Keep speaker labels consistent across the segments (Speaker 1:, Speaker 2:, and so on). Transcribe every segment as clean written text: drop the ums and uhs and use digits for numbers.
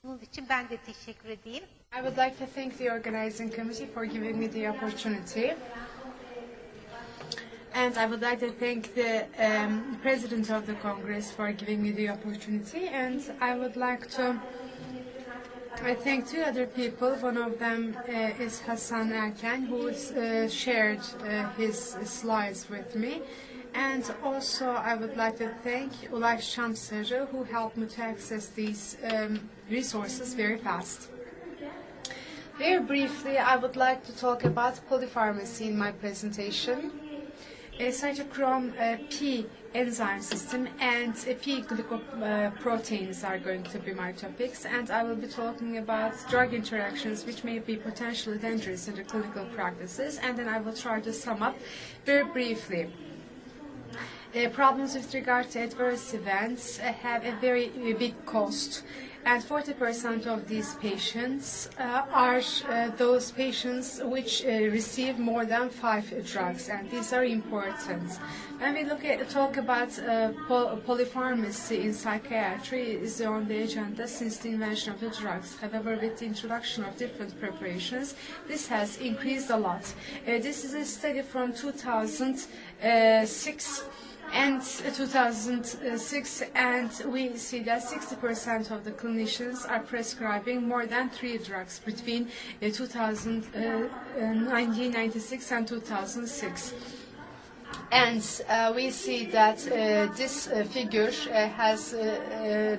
Speaker 1: Bunun için ben de teşekkür edeyim.
Speaker 2: I would like to thank the organizing committee for giving me the opportunity. And I would like to thank the President of the Congress for giving me the opportunity. And I would like to thank two other people. One of them is Hassan Erken, who shared his slides with me. And also I would like to thank Ulaş Şamsarı, who helped me to access these resources very fast. Very briefly, I would like to talk about polypharmacy in my presentation. Cytochrome P enzyme system and P glycoproteins are going to be my topics, and I will be talking about drug interactions which may be potentially dangerous in the clinical practices, and then I will try to sum up very briefly. Problems with regard to adverse events have a very big cost, and 40% of these patients are those patients which receive more than 5 drugs, and these are important. When we talk about polypharmacy in psychiatry, is on the agenda since the invention of the drugs. However, with the introduction of different preparations, this has increased a lot. This is a study from 2006. And 2006, and we see that 60% of the clinicians are prescribing more than 3 drugs between 1996 and 2006. And we see that this figure has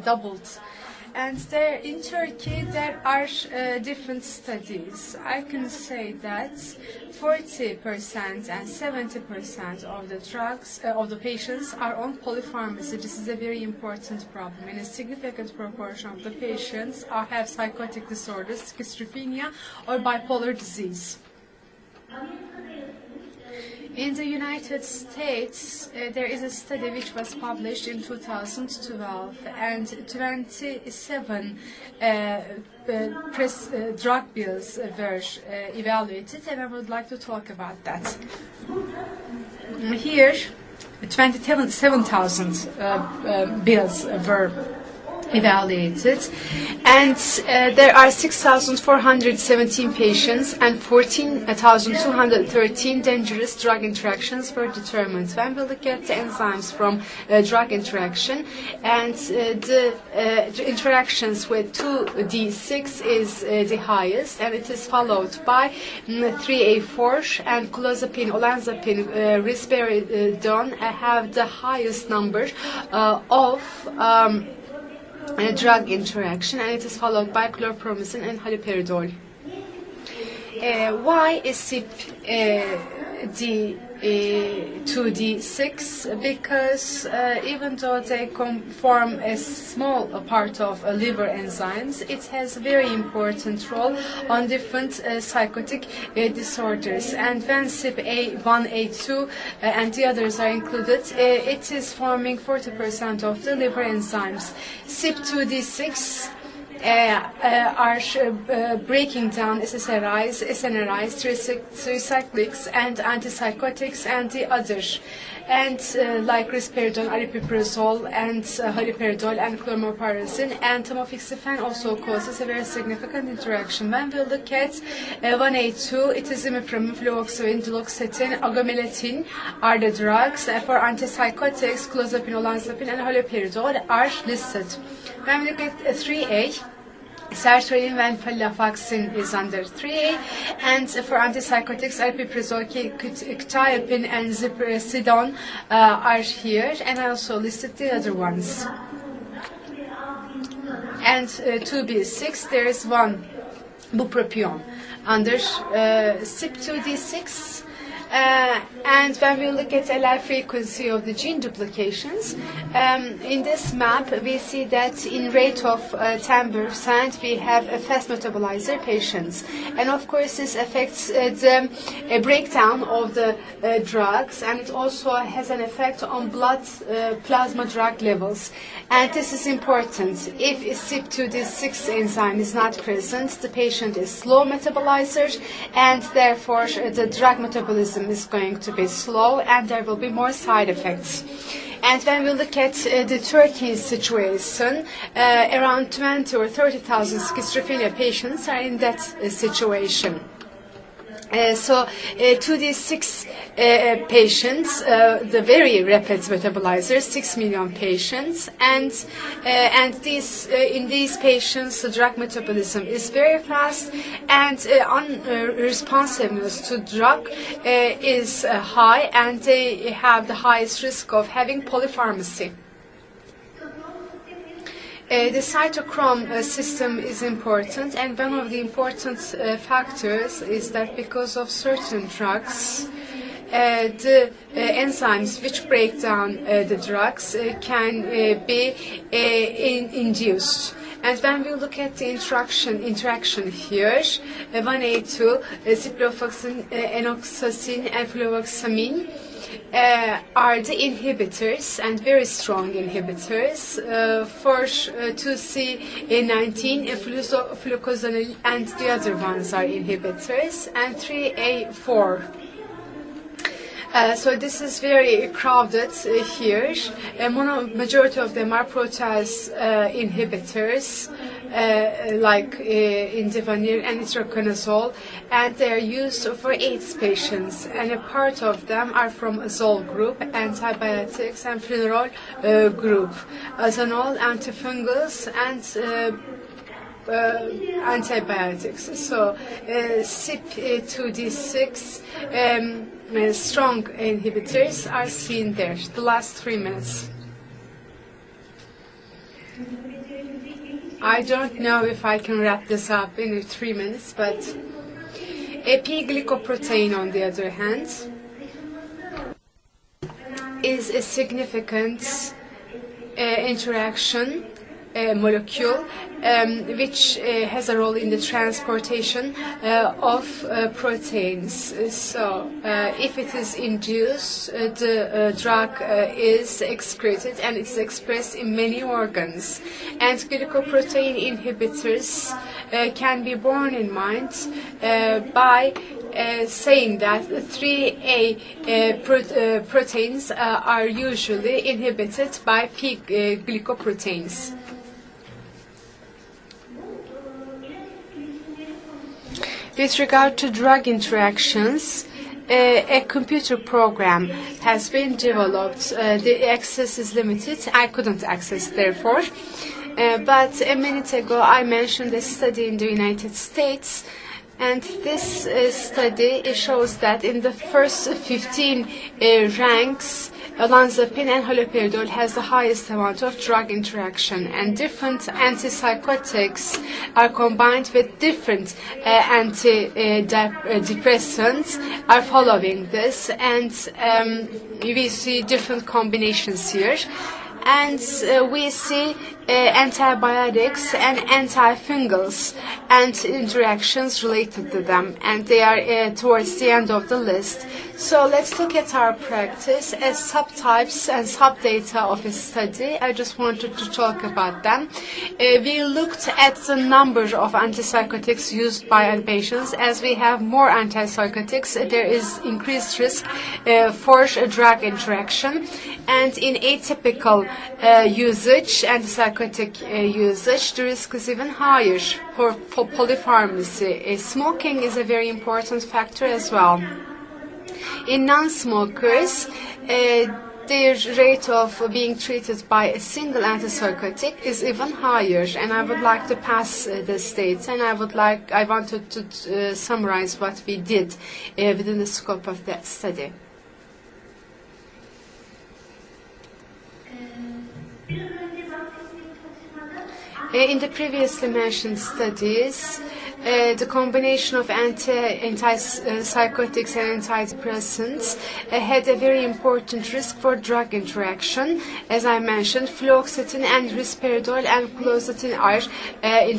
Speaker 2: doubled. And in Turkey, there are different studies. I can say that 40% and 70% of the drugs of the patients are on polypharmacy. This is a very important problem, and a significant proportion of the patients have psychotic disorders, schizophrenia, or bipolar disease. In the United States, there is a study which was published in 2012, and 27 drug bills were evaluated, and I would like to talk about that. Here, 27,000 bills were evaluated, and there are 6,417 patients and 14,213 dangerous drug interactions were determined. When we look at the enzymes from drug interaction, and the interactions with 2D6 is the highest, and it is followed by 3A4 and clozapine, olanzapine, risperidone have the highest number of drug interaction, and it is followed by chlorpromazine and haloperidol. Why is CYP2D6? Because even though they form a small part of liver enzymes, it has a very important role on different psychotic disorders. And when CYP1, A2 and the others are included, it is forming 40% of the liver enzymes. CYP2D6 are breaking down SNRIs, tricyclics, and antipsychotics, and the others, and like risperidone, aripiprazole, and haloperidol, and chlormopyrazine, and tamoxifen also causes a very significant interaction. When we look at 1A2, it is imipramine, fluoxetine, duloxetine, agomelatine are the drugs. For antipsychotics, clozapine, olanzapine, and haloperidol are listed. When we look at 3A, sertraline and venlafaxine is under 3A, and for antipsychotics, aripiprazole, quetiapine, and ziprasidone are here, and I also listed the other ones. And 2B6, there is one bupropion under CYP2D6. And when we look at allele frequency of the gene duplications, in this map we see that in rate of 10% we have a fast metabolizer patients, and of course this affects the breakdown of the drugs, and it also has an effect on blood plasma drug levels. And this is important. If CYP2D6 enzyme is not present, the patient is slow metabolizer, and therefore the drug metabolism is going to be slow, and there will be more side effects. And when we look at the Turkey situation, around 20 or 30,000 schizophrenia patients are in that situation. So to these 6 patients, the very rapid metabolizers, 6 million patients, and these in these patients, the drug metabolism is very fast, and unresponsiveness to drug is high, and they have the highest risk of having polypharmacy. The cytochrome system is important, and one of the important factors is that because of certain drugs, the enzymes which break down the drugs can be induced. And when we look at the interaction here, 1A2, ciprofloxacin, enoxacin, and fluvoxamine are the inhibitors, and very strong inhibitors. For 2C19, flucloxanil and the other ones are inhibitors, and 3A4. So this is very crowded here. Majority of them are protease inhibitors, like indivanir and itraconazole, and they are used for AIDS patients. And a part of them are from azole group, antibiotics, and fluorol group, azanol, antifungals, and antibiotics. So CYP2D6 strong inhibitors are seen there. The last 3 minutes. I don't know if I can wrap this up in 3 minutes, but P-glycoprotein, on the other hand, is a significant interaction molecule which has a role in the transportation of proteins. So if it is induced, the drug is excreted and it's expressed in many organs. And glycoprotein inhibitors can be borne in mind by saying that 3A proteins are usually inhibited by P-glycoproteins. With regard to drug interactions, a computer program has been developed. The access is limited. I couldn't access, therefore. But a minute ago, I mentioned a study in the United States, and this study shows that in the first 15 ranks, olanzapine and haloperidol has the highest amount of drug interaction, and different antipsychotics are combined with different antidepressants are following this, and we see different combinations here. And we see antibiotics and antifungals and interactions related to them, and they are towards the end of the list. So let's look at our practice as subtypes and subdata of a study. I just wanted to talk about them. We looked at the number of antipsychotics used by our patients. As we have more antipsychotics, there is increased risk for drug interaction. And in atypical usage, antipsychotic usage, the risk is even higher for polypharmacy. Smoking is a very important factor as well. In non-smokers, their rate of being treated by a single antipsychotic is even higher. And I would like to pass this data, and I wanted to summarize what we did within the scope of that study. In the previously mentioned studies, the combination of antipsychotics and antidepressants had a very important risk for drug interaction. As I mentioned, fluoxetine and risperidol and clozapine are their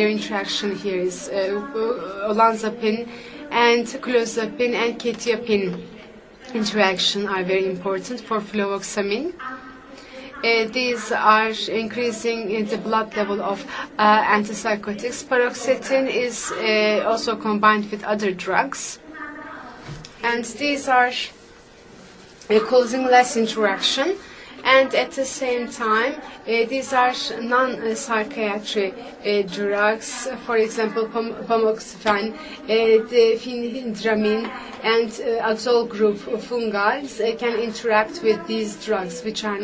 Speaker 2: interaction here is olanzapine and clozapine and quetiapine interaction are very important for fluvoxamine. These are increasing the blood level of antipsychotics. Paroxetine is also combined with other drugs. And these are causing less interaction. and at the same time, these are non-psychiatry drugs, for example, pomoxifen, diphenhydramine, and azole group fungals can interact with these drugs, which are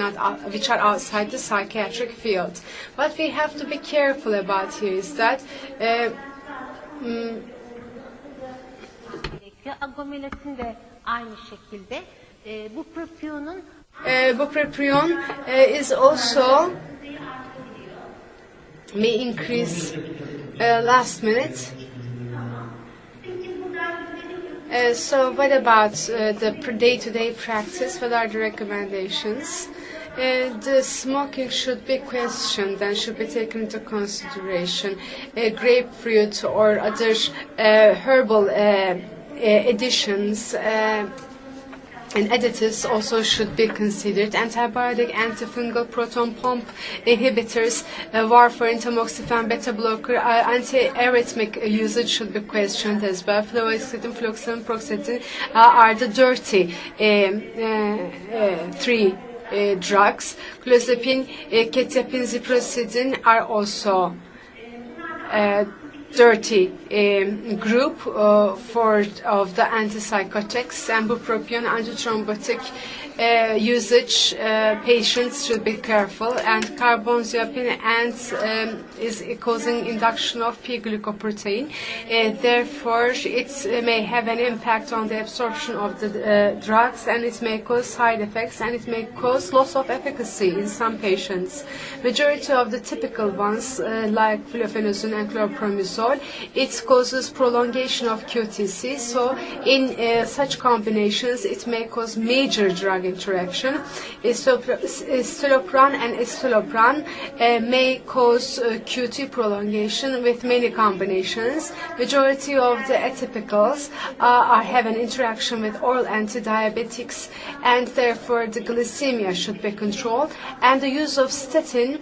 Speaker 2: outside the psychiatric field. What we have to be careful about here is that
Speaker 1: Agomelatin de aynı şekilde. Bupropion
Speaker 2: is also may increase last minute. So what about the day-to-day practice? What are the recommendations? The smoking should be questioned and should be taken into consideration. Grapefruit or other herbal additions and additives also should be considered. Antibiotic, antifungal, proton pump inhibitors, warfarin, tamoxifen, beta blocker, anti-arrhythmic usage should be questioned as well. Fluoxetine, fluoxetine, paroxetine are the dirty three drugs. Clozapine, quetiapine, ziprosidine are also dirty group of the antipsychotics, and bupropion antithrombotic usage. Patients should be careful, and carbamazepine is causing induction of P-glycoprotein. Therefore, it may have an impact on the absorption of the drugs, and it may cause side effects, and it may cause loss of efficacy in some patients. Majority of the typical ones, like flufenazine and chlorpromazole, it causes prolongation of QTC. So, in such combinations, it may cause major drug interaction. Escitalopram and escitalopram may cause QT prolongation with many combinations. Majority of the atypicals have an interaction with oral antidiabetics, and therefore the glycemia should be controlled. And the use of statin,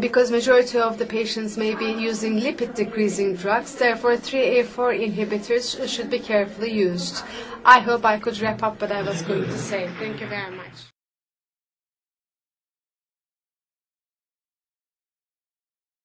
Speaker 2: because majority of the patients may be using lipid-decreasing drugs, therefore 3A4 inhibitors should be carefully used. I hope I could wrap up what I was going to say. Thank you very much.